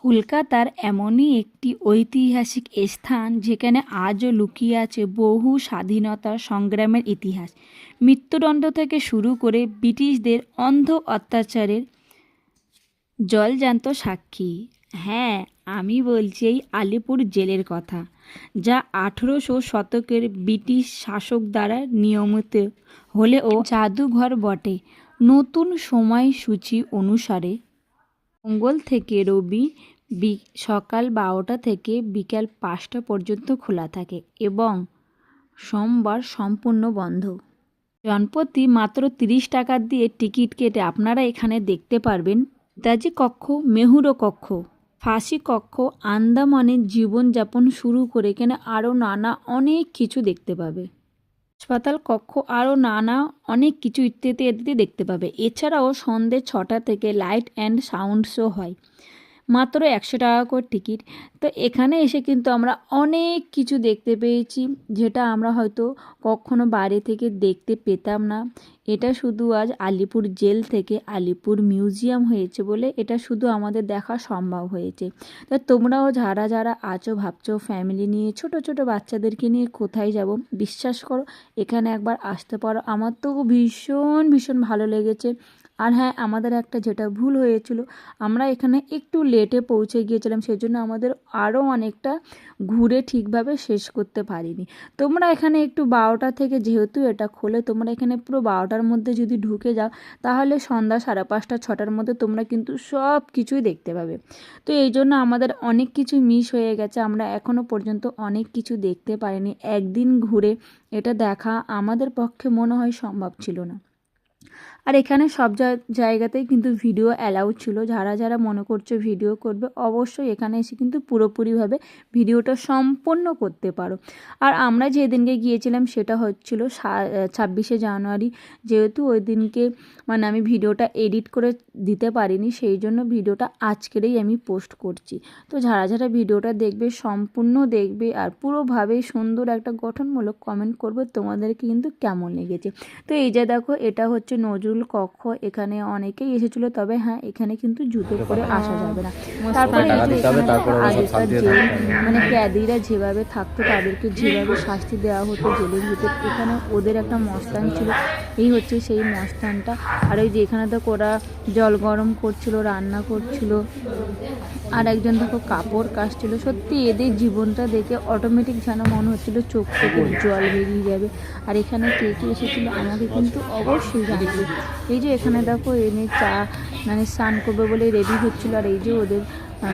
কলকাতার এমনই একটি ঐতিহাসিক স্থান যেখানে আজও লুকিয়ে আছে বহু স্বাধীনতা সংগ্রামের ইতিহাস। মৃত্যুদণ্ড থেকে শুরু করে ব্রিটিশদের অন্ধ অত্যাচারের জলজ্যান্ত সাক্ষী। হ্যাঁ, আমি বলছি এই আলিপুর জেলের কথা, যা 1800 শতকের ব্রিটিশ শাসক দ্বারা নিয়মিত হলেও জাদুঘর বটে। নতুন সময়সূচি অনুসারে মঙ্গল থেকে রবি সকাল 12টা থেকে বিকাল 5টা পর্যন্ত খোলা থাকে এবং সোমবার সম্পূর্ণ বন্ধ। জনপ্রতি মাত্র 30 টাকা দিয়ে টিকিট কেটে আপনারা এখানে দেখতে পারবেন নেতাজি কক্ষ, মেহুরো কক্ষ, ফাঁসি কক্ষ, আন্দামানের জীবনযাপন শুরু করে এখানে আরও নানা অনেক কিছু দেখতে পাবে। হাসপাতাল কক্ষ আরও নানা অনেক কিছু ইত্যাদি ইত্যাদি দেখতে পাবে। এছাড়াও সন্ধ্যে 6টা থেকে লাইট অ্যান্ড সাউন্ড শো হয়, মাত্র 100 টাকা করে টিকিট। তো এখানে এসে কিন্তু আমরা অনেক কিছু দেখতে পেয়েছি, যেটা আমরা হয়তো কখনো বাইরে থেকে দেখতে পেতাম না। এটা শুধু আজ আলিপুর জেল থেকে আলিপুর মিউজিয়াম হয়েছে বলে এটা শুধু আমাদের দেখা সম্ভব হয়েছে। তো তোমরাও যারা যারা আছো ভাবছো ফ্যামিলি নিয়ে ছোট ছোট বাচ্চাদেরকে নিয়ে কোথায় যাব, বিশ্বাস করো এখানে একবার আসতে পারো। আমার তো ভীষণ ভীষণ ভালো লেগেছে। আর হ্যাঁ, আমাদের একটা যেটা ভুল হয়েছিল, আমরা এখানে একটু লেটে পৌঁছে গিয়েছিলাম, সেজন্য আমাদের আরও অনেকটা ঘুরে ঠিকভাবে শেষ করতে পারিনি। তোমরা এখানে একটু 12টা থেকে, যেহেতু এটা খোলে, তোমরা এখানে পুরো 12টার মধ্যে যদি ঢুকে যাও তাহলে সন্ধ্যা 5:30 6টার মধ্যে তোমরা কিন্তু সব কিছুই দেখতে পাবে। তো এই জন্য আমাদের অনেক কিছু মিস হয়ে গেছে, আমরা এখনও পর্যন্ত অনেক কিছু দেখতে পারিনি। একদিন ঘুরে এটা দেখা আমাদের পক্ষে মনে হয় সম্ভব ছিল না। আর এখানে সব জায়গাতেই কিন্তু ভিডিও অ্যালাউ ছিল। যারা যারা মনে করছো ভিডিও করবে, অবশ্যই এখানে এসে কিন্তু পুরোপুরিভাবে ভিডিওটা সম্পন্ন করতে পারো। আর আমরা যেদিনকে গিয়েছিলাম সেটা হচ্ছিল 26শে জানুয়ারি। যেহেতু ওই দিনকে মানে আমি ভিডিওটা এডিট করে দিতে পারিনি, সেই জন্য ভিডিওটা আজকেরই আমি পোস্ট করছি। তো যারা যারা ভিডিওটা দেখবে সম্পূর্ণ দেখবে আর পুরোভাবে সুন্দর একটা গঠনমূলক কমেন্ট করবে তোমাদেরকে কিন্তু কেমন লেগেছে। তো এই যে দেখো, এটা হচ্ছে নজরুল কক্ষ। এখানে অনেকেই এসেছিল, তবে হ্যাঁ এখানে কিন্তু জুতো করে আসা যাবে না। তারপরে আগেকার জেল মানে ক্যাদিরা যেভাবে থাকতো, তাদেরকে যেভাবে শাস্তি দেওয়া হতো জেলের ভিতর, এখানে ওদের একটা মস্তান ছিল। এই হচ্ছে সেই মস্তানটা। আর ওই যে এখানে তো ওরা জল গরম করছিল, রান্না করছিল, আর একজন দেখো কাপড় কাচছিল। সত্যি এদের জীবনটা দেখে অটোমেটিক যেন মনে হচ্ছিল চোখ থেকে জল বেরিয়ে যাবে। আর এখানে কে কে এসেছিলো আমাকে কিন্তু অবশ্যই জানাবে। এই যে এখানে দেখো এনে চা মানে স্নান করবে বলে রেডি হচ্ছিলো, আর এই যে ওদের